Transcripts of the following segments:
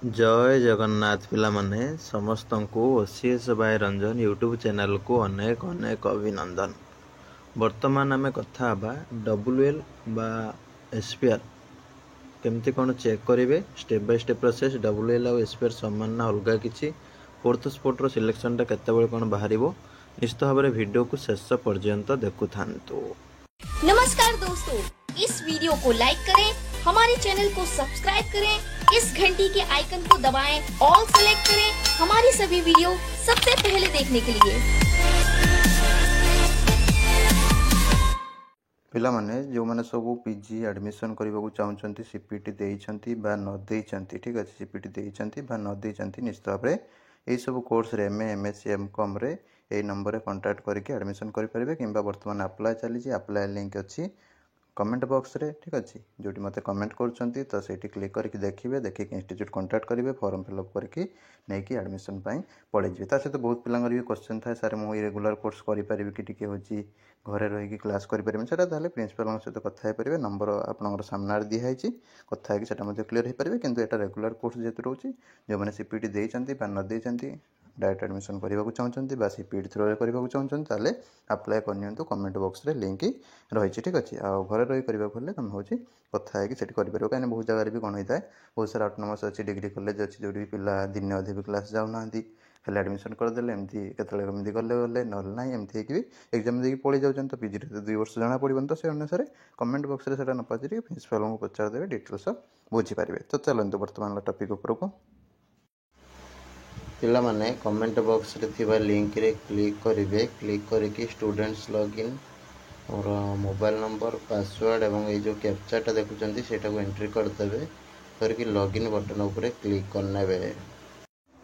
जय जगन्नाथ पिला माने समस्त को OCS by Ranjan YouTube channel को अनेक अनेक अभिनंदन। वर्तमान आम कथा डब्ल्यूएल बा एसपीआर केमती कौन चेक करेंगे step by step process. WL और एसपीआर समान ना अलग किसी फोर्थ स्पोर्टर सिलेक्शन केतबेले कौन बाहर निश्चित भाव में वीडियो को शेष पर्यंत देखु था। नमस्कार दोस्तों, इस वीडियो को लाइक करें, हमारे चैनल को सब्सक्राइब करें, इस घंटी के आइकन को दबाएं, ऑल सेलेक्ट करें हमारी सभी वीडियो सबसे पहले देखने के लिए। पिला माने जो माने सब पीजी एडमिशन करने चाहते सीपीटी देइछंती बा न देइछंती, ठीक अच्छे, सीपीटी देइछंती बा न देइछंती निश्चित भाव में यही सब कोर्स रे एमए एमएससी एमकॉम रे यही नंबर रे कांटेक्ट करके एडमिशन करि परिबे किंबा वर्तमान अप्लाई चली अप्लाई लिंक अच्छी कमेंट बॉक्स रे, ठीक अच्छे, जो मत कमेंट करछंती तो सेठी क्लिक करके देखिए, देखिए इंस्टीट्यूट कांटेक्ट करेंगे, फॉर्म फिलअप करके नहीं एडमिशन पड़े जी। सहित बहुत पिला भी क्वेश्चन थाए, सारे मुझे रेगुलर कोर्स करें कि टी होची घरे रही क्लास करें से प्रिंसिपल सहित कथा हो पारे। नंबर आपंकर सामने दिखाई कथा है क्लीयर हो पारे, किंतु एटा रेगुलर कोर्स जेहतु रोचे जो मैंने सीपीटी देइछंती बा न देइछंती डायरेक्ट एडमिशन करने चाहते बा सीपीटी थ्रू करने चाहते अप्लाई करनी कमेंट बॉक्स रे लिंक रही, ठीक अच्छे। आ घरे रही करने तुम हूँ कथा है कहीं कहीं बहुत जगह भी कौन होता है, बहुत सारा ऑटोनोमस अच्छी डिग्री कॉलेज अच्छी जो भी पिला दिन अधे भी क्लास जाऊना खाली एडमिशन करदे एमती केमती गले गले ना एमती भी एग्जाम देखिए पड़े जाऊँ तो पीजी 2 वर्ष जना पड़न, तो से अनुसार कमेंट बॉक्स रे न पचारि प्रिंसिपल को पचारदेवे, डिटेल्स बुझीपारे। तो चलते बर्तमान टॉपिक उपरको। पिला माने कमेंट बॉक्स रे थिबा लिंक रे क्लिक करेंगे, क्लिक करके स्टूडेंट्स लॉगिन और मोबाइल नंबर पासवर्ड एवं ये जो कैप्चाटा देखुंत से एंट्री करदे करके लॉगिन बटन उपर क्लिक करने।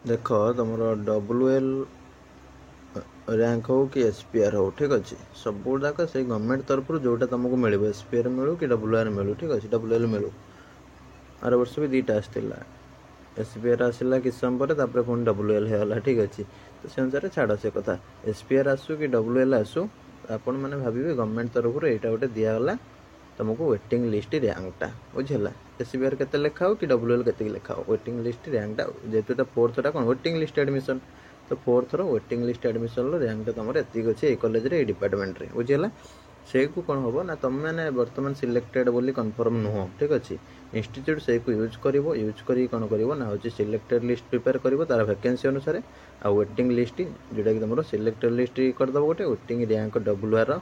देख तुम डब्ल्यूएल रैंक हो कि एसपीआर हो, ठीक अच्छे, सब जाक से गवर्नमेंट तरफ जोटा तुमको मिल एसपीआर मिलू कि डब्ल्यूआर मिलू, ठीक अच्छे, डब्ल्यूएल मिलू। आर वर्ष भी 2टा आसला, एसपीआर आसला किस समय पर पुणी डब्ल्यूएल होगा, ठीक अच्छे। तो से अनुसार छाड़ से कथा एसपीआर आसू कि डब्ल्यूएल आसू आपण मैंने भावे गवर्नमेंट तरफ यहाँ गोटे दिगला तुमको वेटिंग लिस्ट रैंकटा बुझेगा। एसपीआर के लिखा हो कि डब्ल्यूएल के लिखा हो, वेटिंग लिस्ट रैंकटा जेहेतु फोर्थटा कौन वेटिंग लिस्ट एडमिशन, तो फोर्थर वेटिंग लिस्ट एडमिशन रैंकटा तुम एति अच्छे कॉलेज रे डिपार्टमेंट रे बुझेगा। से को कौन हम ना तुम मैंने बर्तमान सिलेक्टेड बोली कन्फर्म नुह, ठीक अच्छे। इंस्टीट्यूट से को यूज कर कौन कर ना हूँ सिलेक्टेड लिस्ट प्रिपेयर कर तार वैकेंसी अनुसार आ वेटिंग लिस्ट जोटा कि तुम सिलेक्टेड लिस्ट करदेव गोटे waiting rank WR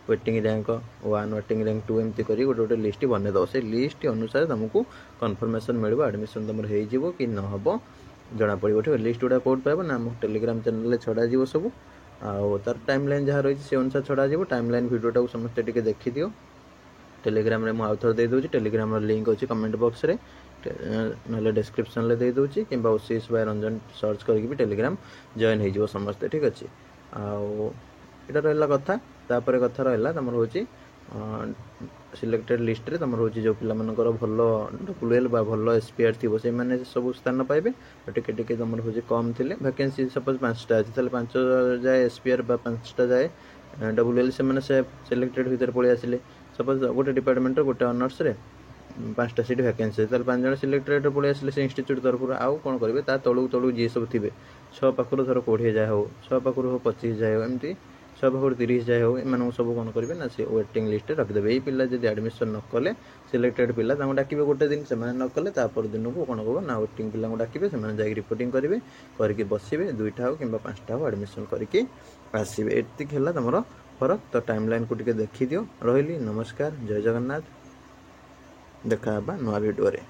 waiting rank 1 waiting rank 2 एमती कर गोटे लिस्ट बनईदेव। से लिस्ट अनुसार तुमको कन्फर्मेशन मिल एडमिशन तुम हो कि न हम जना पड़ो, ठीक है। लिस्ट गुड़ा कौट पाइब ना टेलीग्राम चैनल छड़ा सब आउ तार टाइम लाइन जहाँ रही से अनुसार छड़ा टाइम लाइन वीडियोटा समस्ते टिके देखी दियो। टेलीग्राम रे मु आउ थोड़े दे दूची, टेलीग्राम लिंक अच्छी कमेंट बॉक्स रे ना डिस्क्रिप्शन ले दे दूची कि ओसीएस बाय रंजन सर्च करके भी टेलीग्राम जॉइन हो समस्ते, ठीक अच्छे। आउ इटा रहा कथा तापर कथा रहा तुम हूँ सिलेक्टेड लिस्ट रे तुम हूँ जो पिला मानकर भल डब्ल्यूएल बा भल एसपीआर थी से मैंने सब स्थान पाइबे। टिके टिके तुम हूँ कम थी वैकेंसी सपोज 5टा अच्छे 5 जाए एसपीआर बा 5टा जाए डब्ल्यूएल से मैंने सिलेक्टेड भितर पलि आसिले। सपोज गोटे डिपार्टमेंट गोटे ऑनर्स रे 5टा सीट वैकेंसी 5 जन सिलेक्टेड पलि आसिले से इंस्टीट्यूट तरफ आउ कौन करेंगे ता तलू जी सब थे 6 पाखर धर 20 जाए हो 6 पाखर हो 25 जाए हो एमती 6 पाखर 30 जाए हो एम सब कौन करेंगे ना से वेटिंग लिस्ट रखिदेवे। यही पिला जब एडमिशन न कले सिलेक्टेड पिला डाकिबे गोटे दिन से न कले तापर दिन को कौन कह ना वेटिंग पिला डाकिबे से रिपोर्टिंग करेंगे करके बसवे 2टा हो कि 5टा हो एडमिशन करके आसवे। एति है तुम फरक। तो टाइम लाइन को टिके देखी दियो। रही नमस्कार, जय जगन्नाथ, देखा नुआ वीडियो रे।